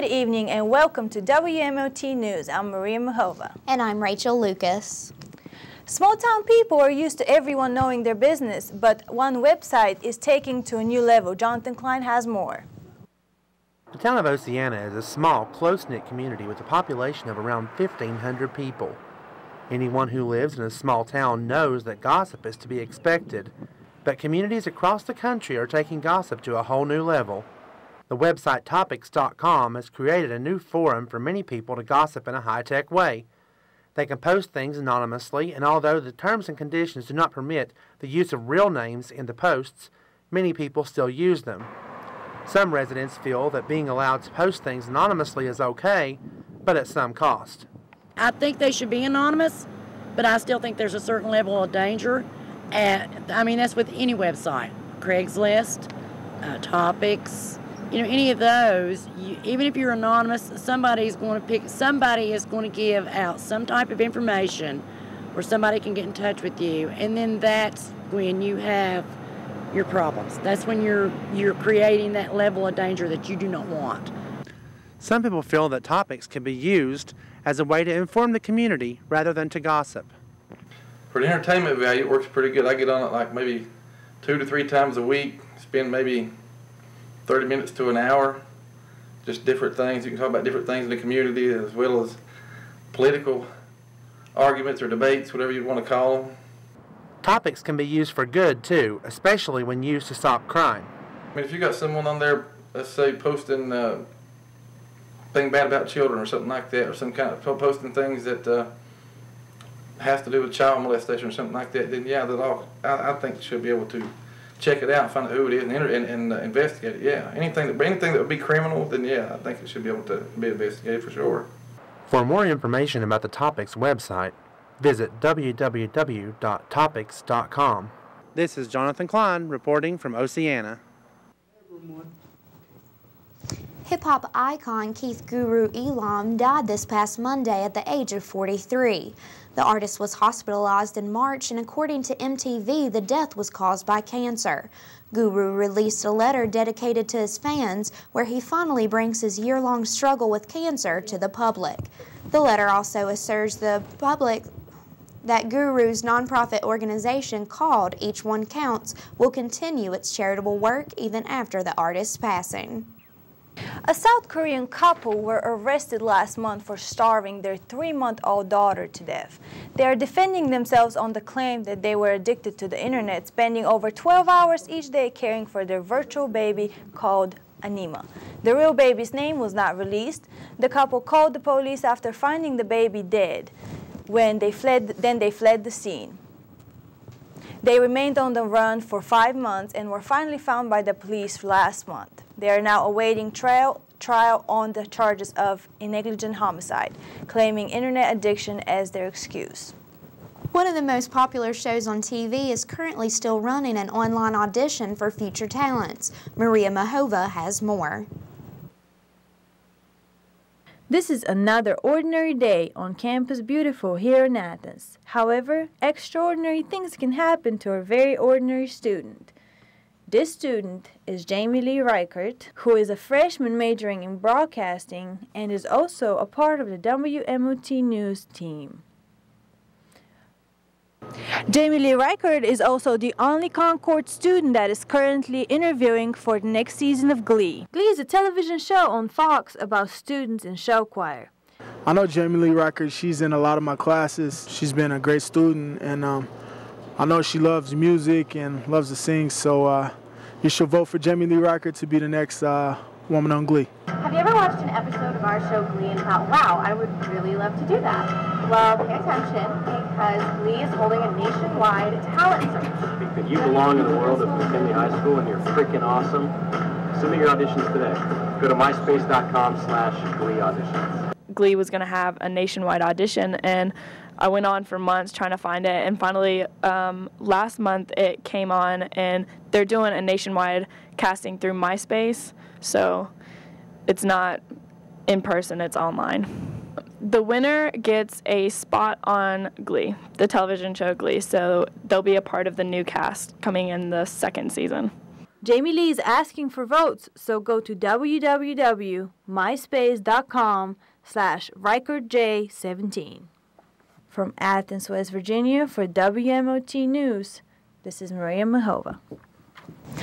evening and welcome to WMLT News. I'm Maria Mahova. And I'm Rachel Lucas. Small-town people are used to everyone knowing their business, but one website is taking to a new level. Jonathan Klein has more. The town of Oceana is a small, close-knit community with a population of around 1,500 people. Anyone who lives in a small town knows that gossip is to be expected, but communities across the country are taking gossip to a whole new level. The website Topics.com has created a new forum for many people to gossip in a high-tech way. They can post things anonymously, and although the terms and conditions do not permit the use of real names in the posts, many people still use them. Some residents feel that being allowed to post things anonymously is okay, but at some cost. I think they should be anonymous, but I still think there's a certain level of danger. That's with any website, Craigslist, Topics, any of those. Even if you're anonymous, somebody is going to give out some type of information where somebody can get in touch with you, and then that's when you have your problems. That's when you're creating that level of danger that you do not want. Some people feel that Topics can be used as a way to inform the community rather than to gossip. For the entertainment value, it works pretty good. I get on it like maybe 2 to 3 times a week, spend maybe 30 minutes to an hour, just different things. You can talk about different things in the community as well as political arguments or debates, whatever you want to call them. Topics can be used for good too, especially when used to stop crime. If you got someone on there, let's say posting thing bad about children or something like that, or some kind of posting things that has to do with child molestation or something like that, then yeah, I think should be able to check it out and find out who it is and investigate it. Yeah, anything that would be criminal, then yeah, I think it should be able to be investigated for sure. For more information about the Topics website, visit www.topics.com. This is Jonathan Klein reporting from Oceana. Hip-hop icon Keith Guru Elam died this past Monday at the age of 43. The artist was hospitalized in March, and according to MTV, the death was caused by cancer. Guru released a letter dedicated to his fans where he finally brings his year-long struggle with cancer to the public. The letter also assures the public that Guru's nonprofit organization called Each One Counts will continue its charitable work even after the artist's passing. A South Korean couple were arrested last month for starving their 3-month-old daughter to death. They are defending themselves on the claim that they were addicted to the internet, spending over 12 hours each day caring for their virtual baby called Anima. The real baby's name was not released. The couple called the police after finding the baby dead. When they fled the scene. They remained on the run for 5 months and were finally found by the police last month. They are now awaiting trial on the charges of negligent homicide, claiming internet addiction as their excuse. One of the most popular shows on TV is currently still running an online audition for future talents. Maria Mahova has more. This is another ordinary day on Campus Beautiful here in Athens. However, extraordinary things can happen to a very ordinary student. This student is Jamie Lee Reichert, who is a freshman majoring in broadcasting and is also a part of the WMLT News team. Jamie Lee Reichert is also the only Concord student that is currently interviewing for the next season of Glee. Glee is a television show on Fox about students in show choir. I know Jamie Lee Reichert. She's in a lot of my classes. She's been a great student, and I know she loves music and loves to sing, so you should vote for Jamie Lee Reichert to be the next woman on Glee. Have you ever watched an episode of our show Glee and thought, wow, I would really love to do that? Well, pay attention, because Glee is holding a nationwide talent search. If you belong in the world of McKinley High School and you're freaking awesome, submit your auditions today. Go to myspace.com/Glee auditions. Glee was going to have a nationwide audition, and I went on for months trying to find it, and finally last month it came on, and they're doing a nationwide casting through MySpace, so it's not in person, it's online. The winner gets a spot on Glee, the television show Glee, so they'll be a part of the new cast coming in the 2nd season. Jamie Lee is asking for votes, so go to www.myspace.com/ReichardJ17. From Athens, West Virginia, for WMLT News, this is Maria Mahova.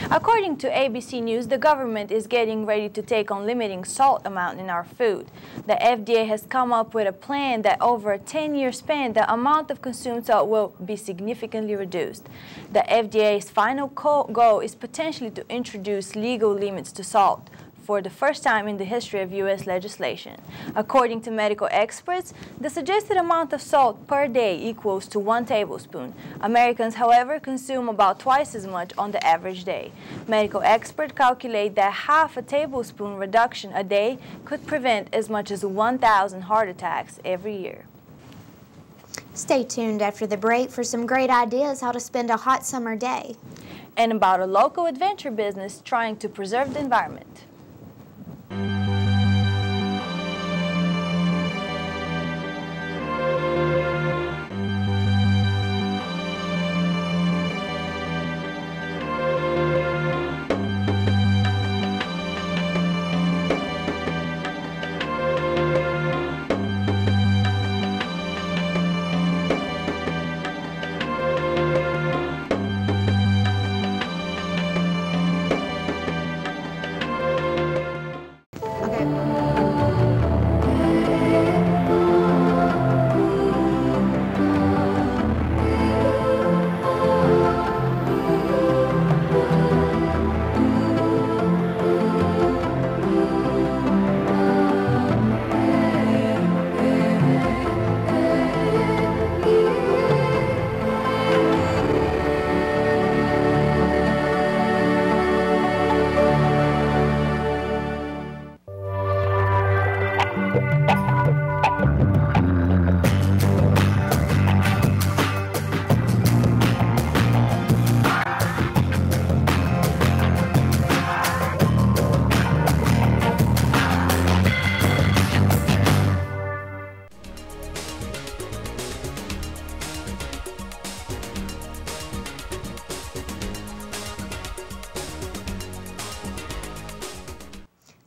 According to ABC News, the government is getting ready to take on limiting salt amount in our food. The FDA has come up with a plan that over a 10-year span, the amount of consumed salt will be significantly reduced. The FDA's final goal is potentially to introduce legal limits to salt for the first time in the history of U.S. legislation. According to medical experts, the suggested amount of salt per day equals to 1 tablespoon. Americans, however, consume about twice as much on the average day. Medical experts calculate that half a tablespoon reduction a day could prevent as much as 1,000 heart attacks every year. Stay tuned after the break for some great ideas how to spend a hot summer day. And about a local adventure business trying to preserve the environment.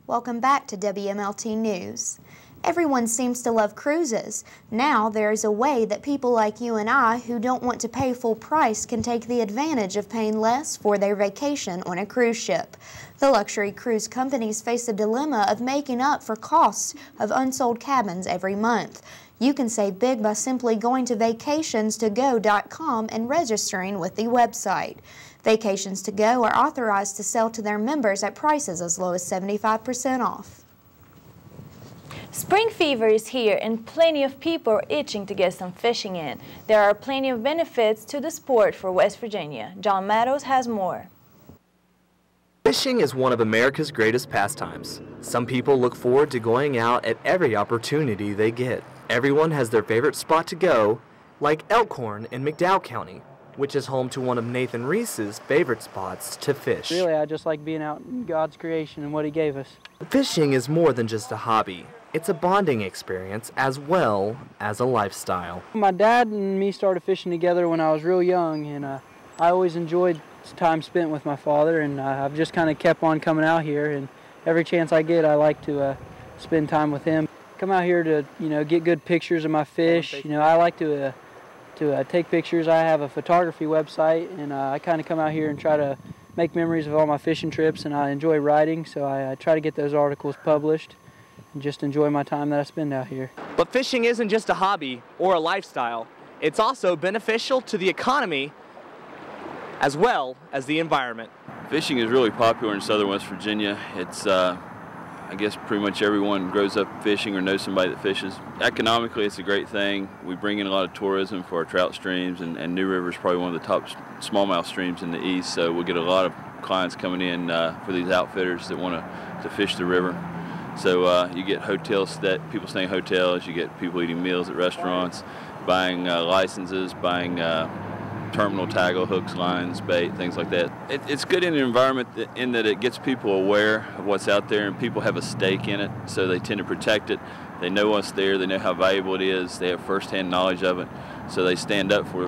Welcome back to WMLT News. Everyone seems to love cruises. Now there is a way that people like you and I who don't want to pay full price can take the advantage of paying less for their vacation on a cruise ship. The luxury cruise companies face a dilemma of making up for costs of unsold cabins every month. You can save big by simply going to vacations2go.com and registering with the website. Vacations to Go are authorized to sell to their members at prices as low as 75% off. Spring fever is here and plenty of people are itching to get some fishing in. There are plenty of benefits to the sport for West Virginia. John Meadows has more. Fishing is one of America's greatest pastimes. Some people look forward to going out at every opportunity they get. Everyone has their favorite spot to go, like Elkhorn in McDowell County, which is home to one of Nathan Reese's favorite spots to fish. Really, I just like being out in God's creation and what He gave us. Fishing is more than just a hobby. It's a bonding experience as well as a lifestyle. My dad and me started fishing together when I was real young, and I always enjoyed time spent with my father, and I've just kind of kept on coming out here, and every chance I get, I like to spend time with him. Come out here to, get good pictures of my fish. I like to take pictures. I have a photography website, and I kind of come out here and try to make memories of all my fishing trips, and I enjoy writing, so I try to get those articles published and just enjoy my time that I spend out here. But fishing isn't just a hobby or a lifestyle. It's also beneficial to the economy as well as the environment. Fishing is really popular in southern West Virginia. It's I guess pretty much everyone grows up fishing or knows somebody that fishes. Economically, it's a great thing. We bring in a lot of tourism for our trout streams, and New River is probably one of the top smallmouth streams in the east, so we'll get a lot of clients coming in for these outfitters that want to fish the river. So you get hotels, that people staying in hotels, you get people eating meals at restaurants, buying licenses, buying terminal tackle, hooks, lines, bait, things like that. It's good in the environment in that it gets people aware of what's out there, and people have a stake in it, so they tend to protect it. They know what's there, they know how valuable it is, they have firsthand knowledge of it, so they stand up for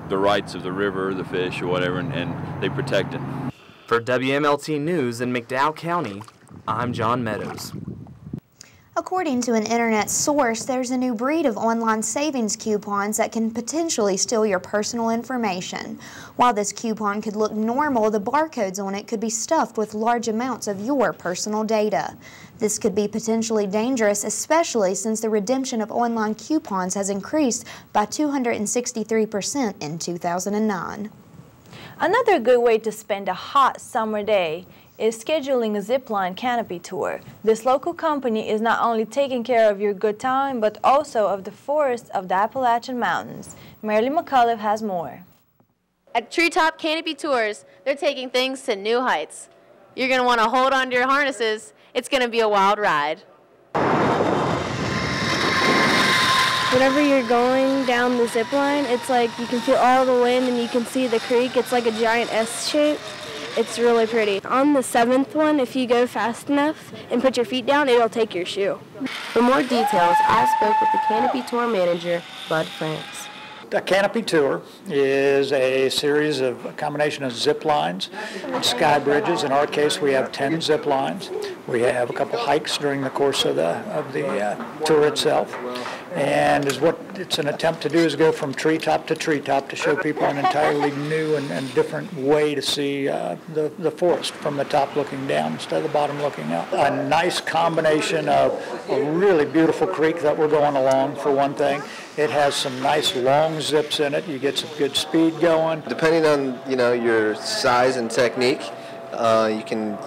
the rights of the river, the fish, or whatever, and they protect it. For WMLT News in McDowell County, I'm John Meadows. According to an internet source, there's a new breed of online savings coupons that can potentially steal your personal information. While this coupon could look normal, the barcodes on it could be stuffed with large amounts of your personal data. This could be potentially dangerous, especially since the redemption of online coupons has increased by 263% in 2009. Another good way to spend a hot summer day is scheduling a zipline canopy tour. This local company is not only taking care of your good time, but also of the forests of the Appalachian Mountains. Marilyn McCullough has more. At Treetop Canopy Tours, they're taking things to new heights. You're going to want to hold on to your harnesses. It's going to be a wild ride. Whenever you're going down the zip line, it's like you can feel all the wind and you can see the creek. It's like a giant S shape. It's really pretty. On the 7th one, if you go fast enough and put your feet down, it'll take your shoe. For more details, I spoke with the Canopy Tour manager, Bud France. A canopy tour is a series of a combination of zip lines and sky bridges. In our case, we have 10 zip lines. We have a couple hikes during the course of the tour itself. And what it's an attempt to do is go from treetop to show people an entirely new and different way to see the forest from the top looking down instead of the bottom looking up. A nice combination of a really beautiful creek that we're going along, for one thing. It has some nice long zips in it. You get some good speed going. Depending on your size and technique, you can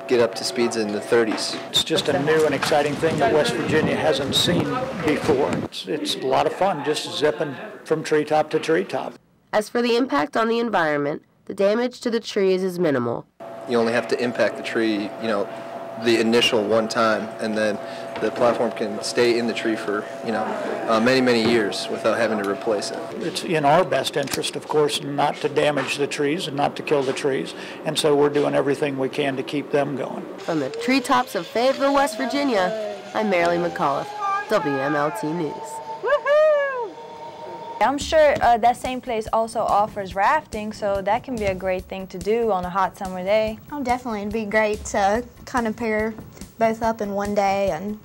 get up to speeds in the 30s. It's just a new and exciting thing that West Virginia hasn't seen before. It's a lot of fun just zipping from treetop to treetop. As for the impact on the environment, the damage to the trees is minimal. You only have to impact the tree, the initial one time, and then the platform can stay in the tree for, many, many years without having to replace it. It's in our best interest, of course, not to damage the trees and not to kill the trees, and so we're doing everything we can to keep them going. From the treetops of Fayetteville, West Virginia, I'm Marilyn McCullough, WMLT News. I'm sure that same place also offers rafting, so that can be a great thing to do on a hot summer day. Oh, definitely. It'd be great to kind of pair both up in one day and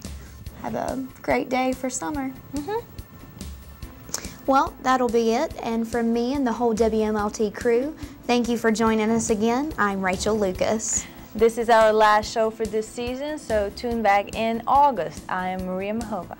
have a great day for summer. Well, that'll be it. And from me and the whole WMLT crew, thank you for joining us again. I'm Rachel Lucas. This is our last show for this season, so tune back in August. I am Maria Mahova.